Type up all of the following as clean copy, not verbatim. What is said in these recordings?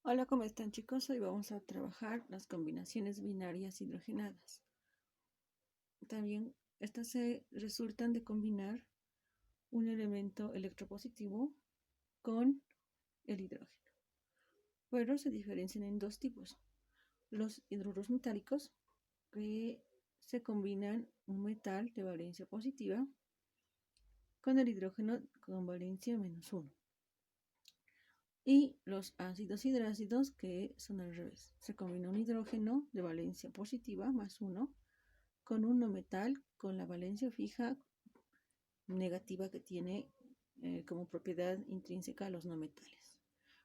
Hola, ¿cómo están, chicos? Hoy vamos a trabajar las combinaciones binarias hidrogenadas. También estas se resultan de combinar un elemento electropositivo con el hidrógeno, pero se diferencian en dos tipos. Los hidruros metálicos, que se combinan un metal de valencia positiva con el hidrógeno con valencia -1. Y los ácidos hidrácidos, que son al revés. Se combina un hidrógeno de valencia positiva +1 con un no metal con la valencia fija negativa que tiene como propiedad intrínseca los no metales,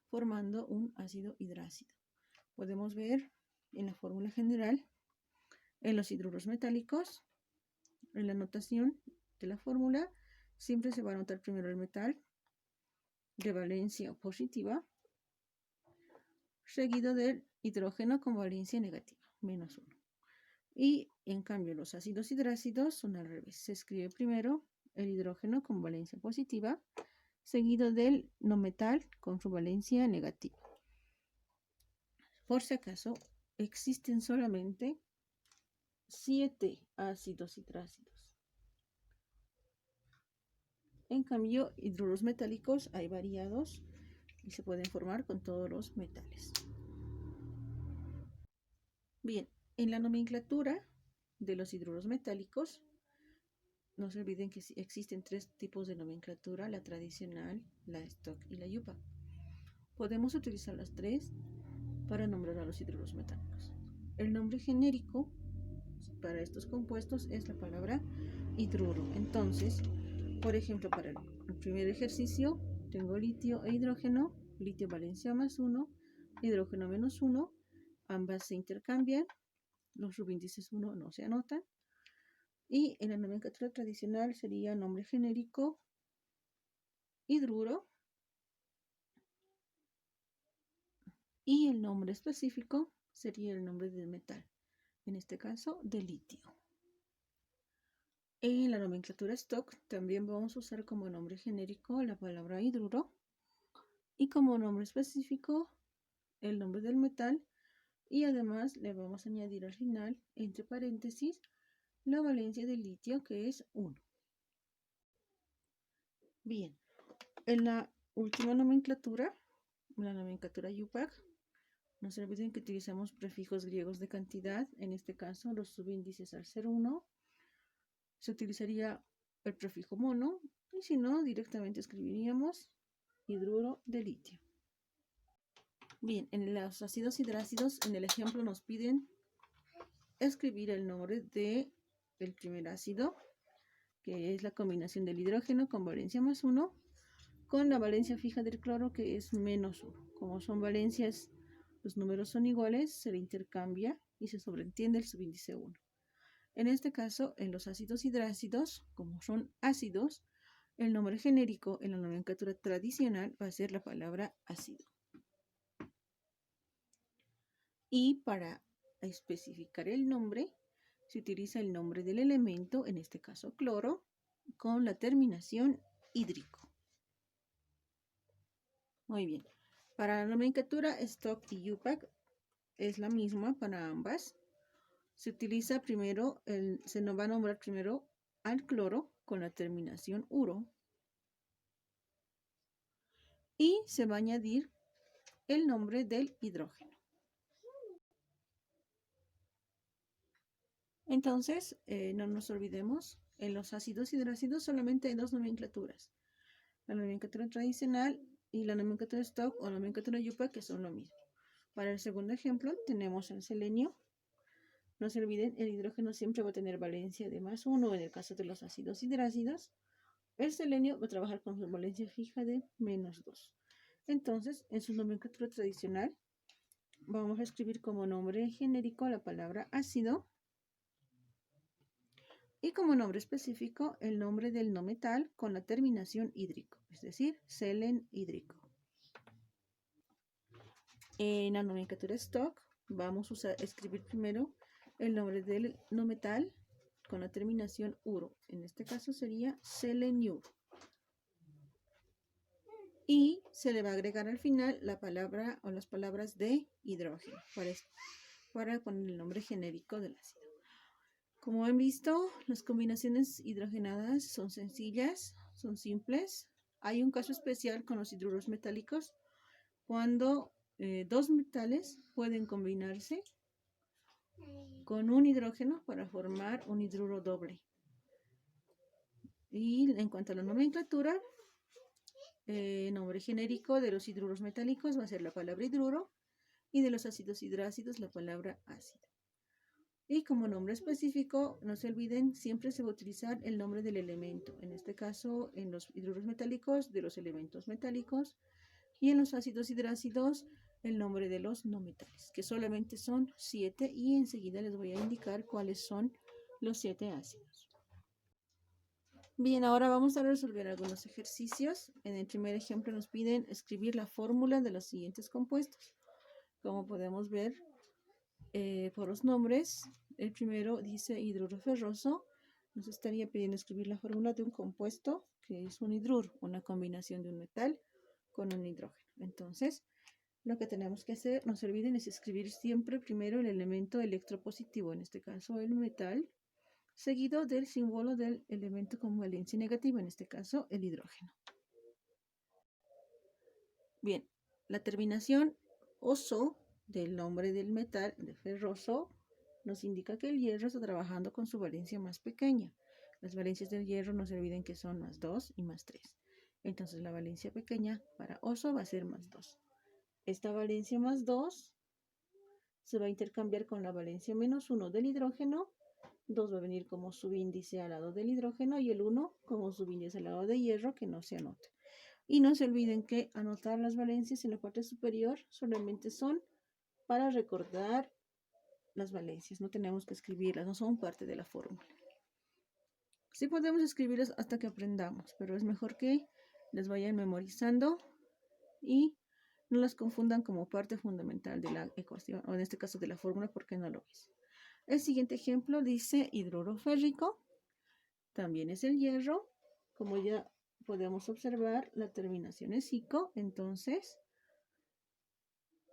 formando un ácido hidrácido. Podemos ver en la fórmula general, en los hidruros metálicos, en la notación de la fórmula, siempre se va a anotar primero el metal de valencia positiva, seguido del hidrógeno con valencia negativa, -1. Y en cambio los ácidos hidrácidos son al revés. Se escribe primero el hidrógeno con valencia positiva, seguido del no metal con su valencia negativa. Por si acaso, existen solamente 7 ácidos hidrácidos. En cambio, hidruros metálicos hay variados y se pueden formar con todos los metales. Bien, en la nomenclatura de los hidruros metálicos, no se olviden que existen 3 tipos de nomenclatura: la tradicional, la stock y la IUPAC. Podemos utilizar las 3 para nombrar a los hidruros metálicos. El nombre genérico para estos compuestos es la palabra hidruro. Entonces, por ejemplo, para el primer ejercicio tengo litio e hidrógeno, litio valencia +1, hidrógeno -1, ambas se intercambian, los subíndices 1 no se anotan. Y en la nomenclatura tradicional sería nombre genérico hidruro y el nombre específico sería el nombre del metal, en este caso de litio. En la nomenclatura stock también vamos a usar como nombre genérico la palabra hidruro y como nombre específico el nombre del metal, y además le vamos a añadir al final, entre paréntesis, la valencia del litio, que es 1. Bien, en la última nomenclatura, la nomenclatura IUPAC, no se olviden que utilizamos prefijos griegos de cantidad. En este caso, los subíndices al ser 1, se utilizaría el prefijo mono, y si no, directamente escribiríamos hidruro de litio. Bien, en los ácidos hidrácidos, en el ejemplo nos piden escribir el nombre del primer ácido, que es la combinación del hidrógeno con valencia +1, con la valencia fija del cloro, que es -1. Como son valencias, los números son iguales, se le intercambia y se sobreentiende el subíndice 1. En este caso, en los ácidos hidrácidos, como son ácidos, el nombre genérico en la nomenclatura tradicional va a ser la palabra ácido. Y para especificar el nombre, se utiliza el nombre del elemento, en este caso cloro, con la terminación hídrico. Muy bien. Para la nomenclatura stock y IUPAC es la misma para ambas. Se utiliza primero, se nos va a nombrar primero al cloro con la terminación uro y se va a añadir el nombre del hidrógeno. Entonces, no nos olvidemos, en los ácidos hidrácidos solamente hay 2 nomenclaturas: la nomenclatura tradicional y la nomenclatura stock o nomenclatura IUPAC, que son lo mismo. Para el segundo ejemplo tenemos el selenio. No se olviden, el hidrógeno siempre va a tener valencia de +1 en el caso de los ácidos hidrácidos. El selenio va a trabajar con su valencia fija de -2. Entonces, en su nomenclatura tradicional, vamos a escribir como nombre genérico la palabra ácido y como nombre específico el nombre del no metal con la terminación hídrico, es decir, selen hídrico. En la nomenclatura stock vamos a escribir primero el nombre del no metal con la terminación uro. En este caso sería seleniuro. y se le va a agregar al final la palabra o las palabras de hidrógeno para poner el nombre genérico del ácido. Como han visto, las combinaciones hidrogenadas son sencillas, son simples. Hay un caso especial con los hidruros metálicos cuando dos metales pueden combinarse con un hidrógeno para formar un hidruro doble. Y en cuanto a la nomenclatura, nombre genérico de los hidruros metálicos va a ser la palabra hidruro y de los ácidos hidrácidos la palabra ácido. Y como nombre específico, no se olviden, siempre se va a utilizar el nombre del elemento. En este caso, en los hidruros metálicos, de los elementos metálicos, y en los ácidos hidrácidos, el nombre de los no metales, que solamente son 7, y enseguida les voy a indicar cuáles son los 7 ácidos. Bien, ahora vamos a resolver algunos ejercicios. En el primer ejemplo nos piden escribir la fórmula de los siguientes compuestos. Como podemos ver por los nombres, el primero dice hidruro ferroso. Nos estaría pidiendo escribir la fórmula de un compuesto que es un hidruro, una combinación de un metal con un hidrógeno. Entonces, lo que tenemos que hacer, no se olviden, es escribir siempre primero el elemento electropositivo, en este caso el metal, seguido del símbolo del elemento con valencia negativa, en este caso el hidrógeno. Bien, la terminación oso del nombre del metal, de ferroso, nos indica que el hierro está trabajando con su valencia más pequeña. Las valencias del hierro no se olviden que son más 2 y más 3. Entonces la valencia pequeña para oso va a ser más 2. Esta valencia más 2 se va a intercambiar con la valencia menos 1 del hidrógeno. 2 va a venir como subíndice al lado del hidrógeno y el 1 como subíndice al lado de hierro, que no se anota. Y no se olviden que anotar las valencias en la parte superior solamente son para recordar las valencias. No tenemos que escribirlas, no son parte de la fórmula. Sí podemos escribirlas hasta que aprendamos, pero es mejor que las vayan memorizando y no las confundan como parte fundamental de la ecuación, o en este caso de la fórmula, porque no lo es. El siguiente ejemplo dice hidruro férrico. También es el hierro. Como ya podemos observar, la terminación es ico, entonces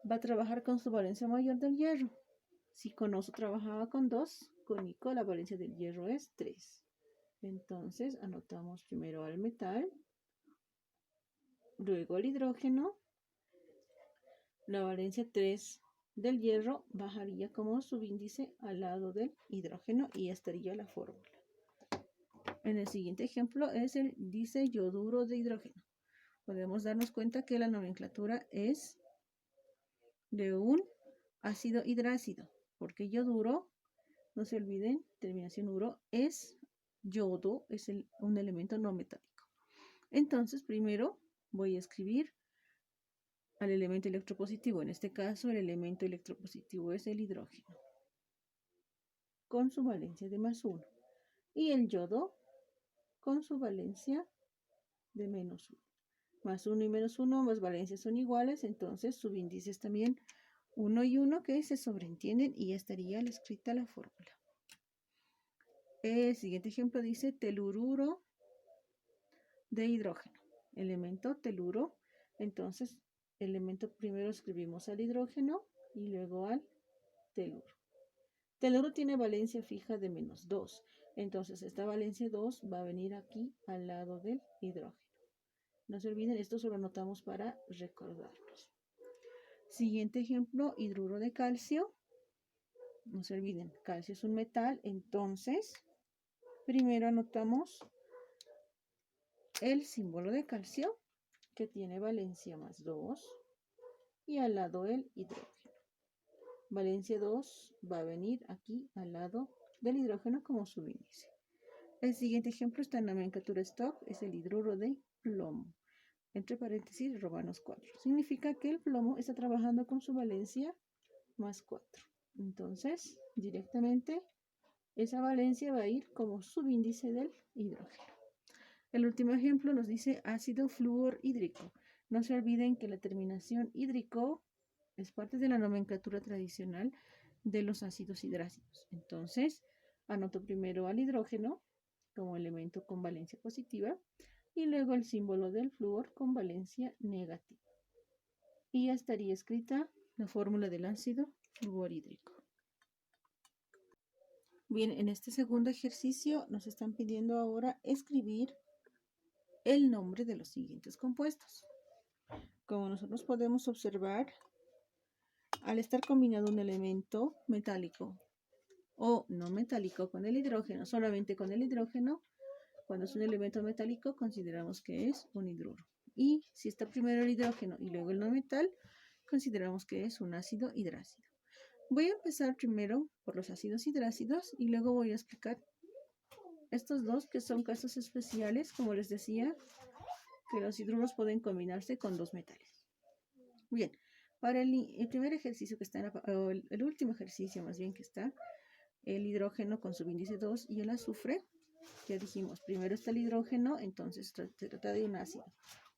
va a trabajar con su valencia mayor del hierro. Si con oso trabajaba con 2, con ico la valencia del hierro es 3. Entonces anotamos primero al metal, luego al hidrógeno. La valencia 3 del hierro bajaría como subíndice al lado del hidrógeno y estaría la fórmula. En el siguiente ejemplo dice yoduro de hidrógeno. Podemos darnos cuenta que la nomenclatura es de un ácido hidrácido, porque yoduro, no se olviden, terminación uro, es yodo, es un elemento no metálico. Entonces, primero voy a escribir al elemento electropositivo. En este caso, el elemento electropositivo es el hidrógeno, con su valencia de más 1. Y el yodo, con su valencia de menos 1. Más 1 y menos 1, ambas valencias son iguales, entonces subíndices también 1 y 1 que se sobreentienden y ya estaría escrita la fórmula. El siguiente ejemplo dice telururo de hidrógeno. Elemento teluro. Entonces, elemento primero escribimos al hidrógeno y luego al teluro. Teluro tiene valencia fija de menos 2. Entonces, esta valencia 2 va a venir aquí al lado del hidrógeno. No se olviden, esto solo anotamos para recordarlos. Siguiente ejemplo, hidruro de calcio. No se olviden, calcio es un metal, entonces primero anotamos el símbolo de calcio, que tiene valencia más 2, y al lado el hidrógeno. Valencia 2 va a venir aquí al lado del hidrógeno como subíndice. El siguiente ejemplo está en la nomenclatura stock, es el hidruro de plomo. Entre paréntesis, romanos 4. Significa que el plomo está trabajando con su valencia más 4. Entonces, directamente, esa valencia va a ir como subíndice del hidrógeno. El último ejemplo nos dice ácido fluorhídrico. No se olviden que la terminación hídrico es parte de la nomenclatura tradicional de los ácidos hidrácidos. Entonces, anoto primero al hidrógeno como elemento con valencia positiva. y luego el símbolo del flúor con valencia negativa. Y ya estaría escrita la fórmula del ácido fluorhídrico. Bien, en este segundo ejercicio nos están pidiendo ahora escribir el nombre de los siguientes compuestos. Como nosotros podemos observar, al estar combinado un elemento metálico o no metálico con el hidrógeno, solamente con el hidrógeno, cuando es un elemento metálico consideramos que es un hidruro. Y si está primero el hidrógeno y luego el no metal, consideramos que es un ácido hidrácido. Voy a empezar primero por los ácidos hidrácidos y luego voy a explicar estos dos que son casos especiales, como les decía, que los hidruros pueden combinarse con dos metales. Bien, para el primer ejercicio que está, el último ejercicio más bien que está, el hidrógeno con su índice 2 y el azufre, ya dijimos, primero está el hidrógeno, entonces se trata de un ácido.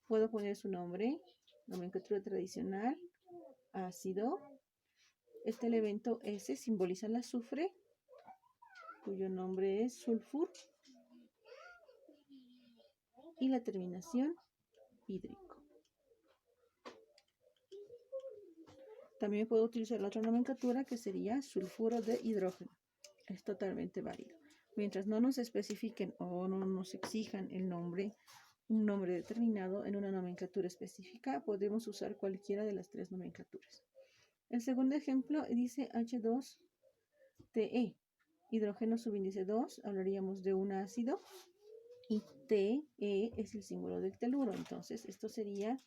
Puedo poner su nombre, nomenclatura tradicional, ácido. Este elemento S simboliza el azufre, cuyo nombre es sulfur, y la terminación hídrico. También puedo utilizar la otra nomenclatura que sería sulfuro de hidrógeno. Es totalmente válido. Mientras no nos especifiquen o no nos exijan el nombre, un nombre determinado en una nomenclatura específica, podemos usar cualquiera de las tres nomenclaturas. El segundo ejemplo dice H2TE, hidrógeno subíndice 2, hablaríamos de un ácido, y TE es el símbolo del teluro. Entonces, esto sería,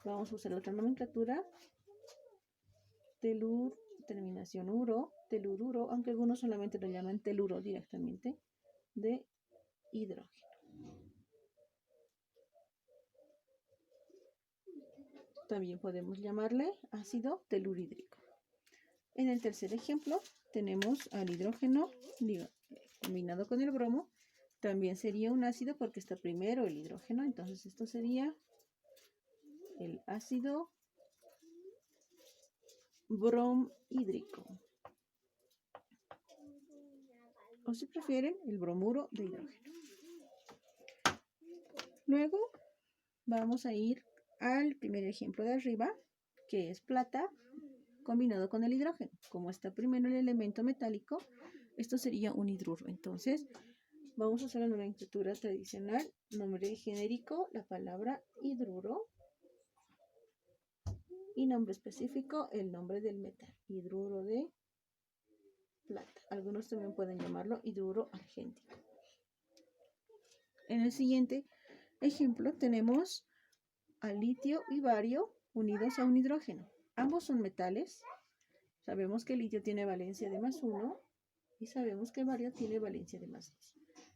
vamos a usar otra nomenclatura, telur, terminación uro, telururo, aunque algunos solamente lo llaman teluro directamente, de hidrógeno. También podemos llamarle ácido telurhídrico. En el tercer ejemplo tenemos al hidrógeno combinado con el bromo. También sería un ácido porque está primero el hidrógeno. Entonces esto sería el ácido bromhídrico. O si prefieren, el bromuro de hidrógeno. Luego vamos a ir al primer ejemplo de arriba, que es plata combinado con el hidrógeno. Como está primero el elemento metálico, esto sería un hidruro. Entonces, vamos a usar la nomenclatura tradicional, nombre genérico, la palabra hidruro, y nombre específico, el nombre del metal, hidruro de plata. Algunos también pueden llamarlo hidruro argéntico. En el siguiente ejemplo tenemos al litio y bario unidos a un hidrógeno. Ambos son metales. Sabemos que el litio tiene valencia de +1 y sabemos que el bario tiene valencia de +2.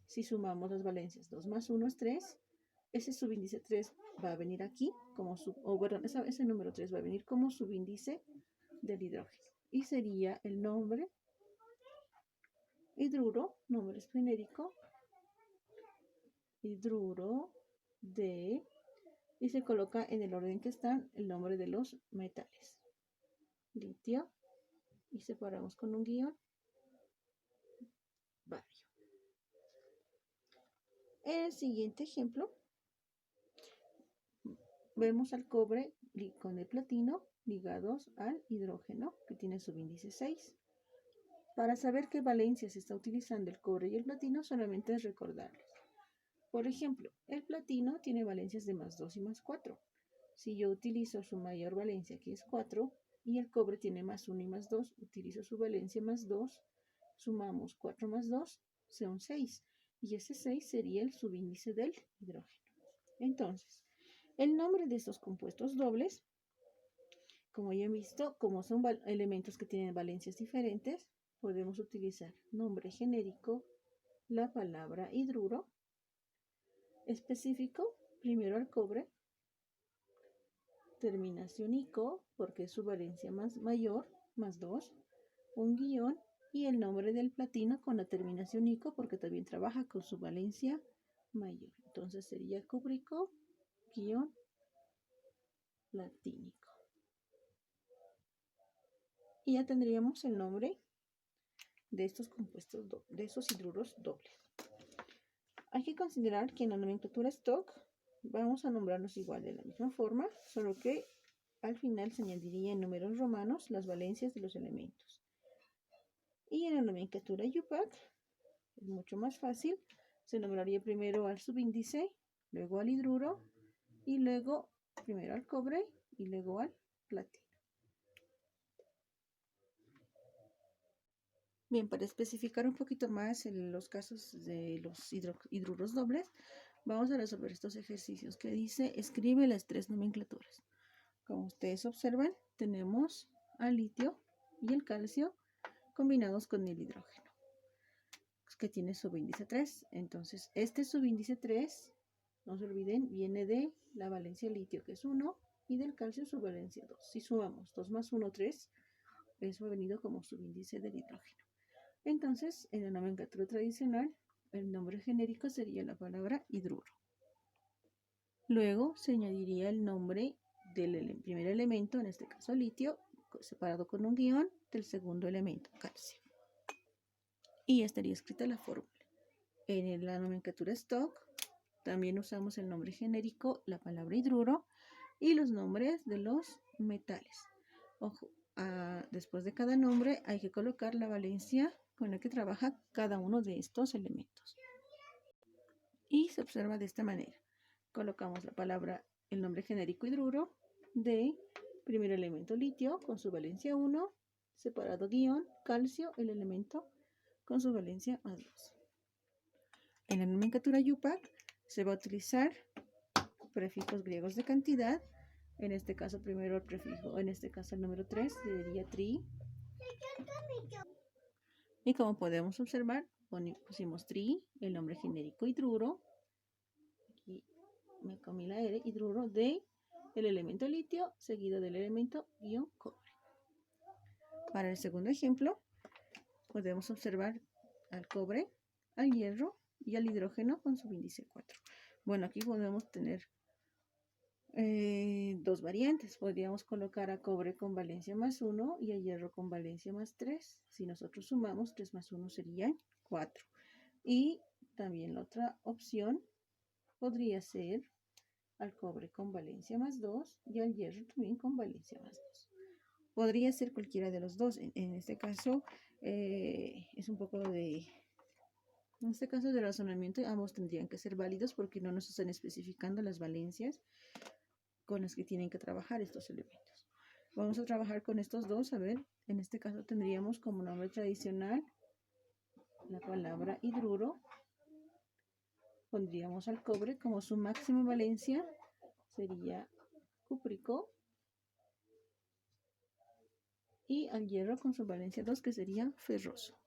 Si sumamos las valencias, 2 más 1 es 3. Ese subíndice 3 va a venir aquí, como ese número 3 va a venir como subíndice del hidrógeno. Y sería el nombre hidruro, nombre genérico, hidruro de, y se coloca en el orden que están el nombre de los metales. Litio, y separamos con un guión, bario. En el siguiente ejemplo, vemos al cobre con el platino ligados al hidrógeno, que tiene subíndice 6. Para saber qué valencia se está utilizando el cobre y el platino, solamente es recordarles. Por ejemplo, el platino tiene valencias de +2 y +4. Si yo utilizo su mayor valencia, que es 4, y el cobre tiene +1 y +2, utilizo su valencia +2, sumamos 4 más 2, son 6. Y ese 6 sería el subíndice del hidrógeno. Entonces, el nombre de estos compuestos dobles, como ya he visto, como son elementos que tienen valencias diferentes, podemos utilizar nombre genérico, la palabra hidruro, específico, primero al cobre, terminación ico, porque es su valencia mayor, +2, un guión, y el nombre del platino con la terminación ico, porque también trabaja con su valencia mayor. Entonces sería cúbrico, guión, platínico. Y ya tendríamos el nombre de estos compuestos, de esos hidruros dobles. Hay que considerar que en la nomenclatura stock vamos a nombrarlos igual de la misma forma, solo que al final se añadiría en números romanos las valencias de los elementos. Y en la nomenclatura UPAC es mucho más fácil. Se nombraría primero al subíndice, luego al hidruro, y luego primero al cobre y luego al platino. Bien, para especificar un poquito más en los casos de los hidruros dobles, vamos a resolver estos ejercicios que dice, escribe las tres nomenclaturas. Como ustedes observan, tenemos al litio y el calcio combinados con el hidrógeno, que tiene subíndice 3. Entonces, este subíndice 3, no se olviden, viene de la valencia litio, que es 1, y del calcio su valencia 2. Si sumamos 2 más 1, 3, eso ha venido como subíndice del hidrógeno. Entonces, en la nomenclatura tradicional, el nombre genérico sería la palabra hidruro. Luego se añadiría el nombre del primer elemento, en este caso litio, separado con un guión, del segundo elemento, calcio. Y ya estaría escrita la fórmula. En la nomenclatura stock también usamos el nombre genérico, la palabra hidruro y los nombres de los metales. Ojo, después de cada nombre hay que colocar la valencia con la que trabaja cada uno de estos elementos. Y se observa de esta manera. Colocamos la palabra, el nombre genérico hidruro de primer elemento litio con su valencia 1, separado guión, calcio, el elemento con su valencia más 2. En la nomenclatura UPAC se va a utilizar prefijos griegos de cantidad. En este caso primero el prefijo, en este caso el número 3 sería tri. Y como podemos observar, pusimos tri, el nombre genérico hidruro. Aquí me comí la R, hidruro de el elemento litio seguido del elemento ion cobre. Para el segundo ejemplo, podemos observar al cobre, al hierro y al hidrógeno con su índice 4. Bueno, aquí podemos tener dos variantes. Podríamos colocar a cobre con valencia más 1 y a hierro con valencia más 3. Si nosotros sumamos, 3 más 1 serían 4. Y también la otra opción podría ser al cobre con valencia más 2 y al hierro también con valencia más 2. Podría ser cualquiera de los dos. En este caso es un poco de... En este caso de razonamiento, ambos tendrían que ser válidos porque no nos están especificando las valencias con las que tienen que trabajar estos elementos. Vamos a trabajar con estos dos. A ver, en este caso tendríamos como nombre tradicional la palabra hidruro. Pondríamos al cobre como su máxima valencia sería cúprico y al hierro con su valencia 2 que sería ferroso.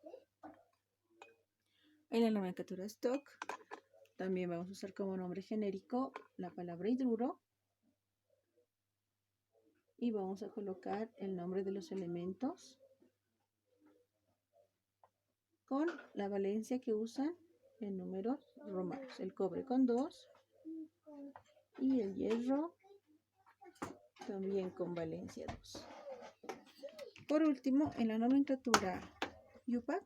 En la nomenclatura stock también vamos a usar como nombre genérico la palabra hidruro y vamos a colocar el nombre de los elementos con la valencia que usan en números romanos. El cobre con 2 y el hierro también con valencia 2. Por último, en la nomenclatura UPAC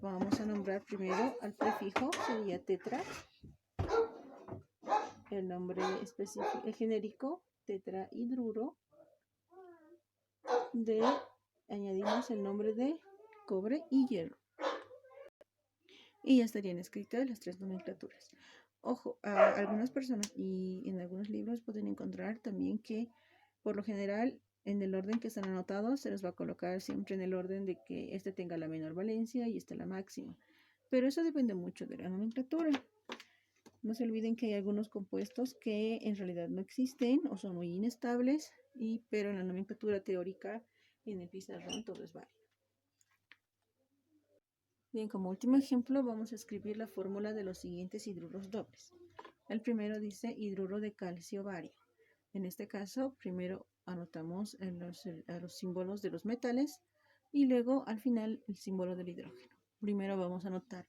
vamos a nombrar primero al prefijo, sería tetra. El nombre específico, el genérico, tetrahidruro. Añadimos el nombre de cobre y hierro. Y ya estarían escritas las tres nomenclaturas. Ojo, a algunas personas y en algunos libros pueden encontrar también que por lo general en el orden que están anotados se los va a colocar siempre en el orden de que este tenga la menor valencia y este la máxima. Pero eso depende mucho de la nomenclatura. No se olviden que hay algunos compuestos que en realidad no existen o son muy inestables, pero en la nomenclatura teórica en el pizarrón todo es válido. Bien, como último ejemplo vamos a escribir la fórmula de los siguientes hidruros dobles. El primero dice hidruro de calcio bario. En este caso, primero anotamos los símbolos de los metales y luego al final el símbolo del hidrógeno. Primero vamos a anotar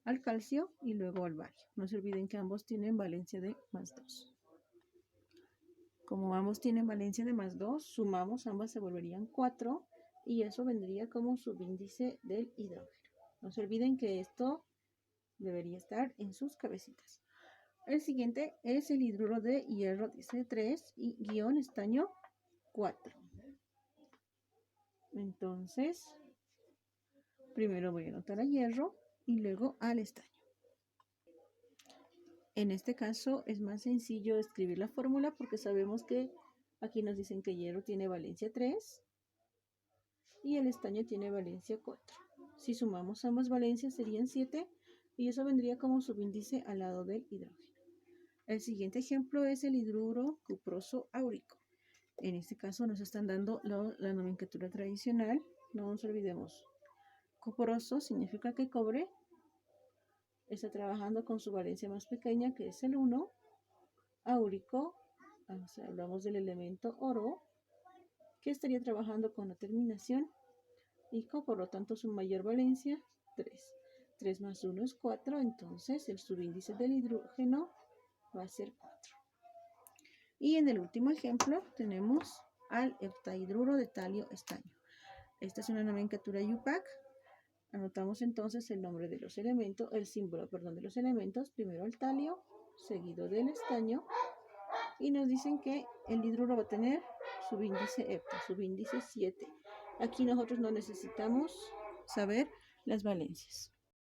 al calcio y luego al bario. No se olviden que ambos tienen valencia de más 2. Como ambos tienen valencia de más 2, sumamos, ambas se volverían 4 y eso vendría como subíndice del hidrógeno. No se olviden que esto debería estar en sus cabecitas. El siguiente es el hidruro de hierro, dice 3 y guión estaño 4. Entonces, primero voy a anotar a hierro y luego al estaño. En este caso es más sencillo escribir la fórmula porque sabemos que aquí nos dicen que hierro tiene valencia 3 y el estaño tiene valencia 4. Si sumamos ambas valencias serían 7 y eso vendría como subíndice al lado del hidrógeno. El siguiente ejemplo es el hidruro cuproso áurico. En este caso nos están dando la nomenclatura tradicional. No nos olvidemos. Cuproso significa que cobre está trabajando con su valencia más pequeña, que es el 1. Áurico, hablamos del elemento oro, que estaría trabajando con la terminación ICO, por lo tanto su mayor valencia 3. 3 más 1 es 4, entonces el subíndice del hidrógeno va a ser 4. Y en el último ejemplo tenemos al heptahidruro de talio estaño. Esta es una nomenclatura IUPAC. Anotamos entonces el nombre de los elementos, el símbolo, perdón, de los elementos, primero el talio, seguido del estaño, y nos dicen que el hidruro va a tener subíndice hepta, subíndice 7. Aquí nosotros no necesitamos saber las valencias.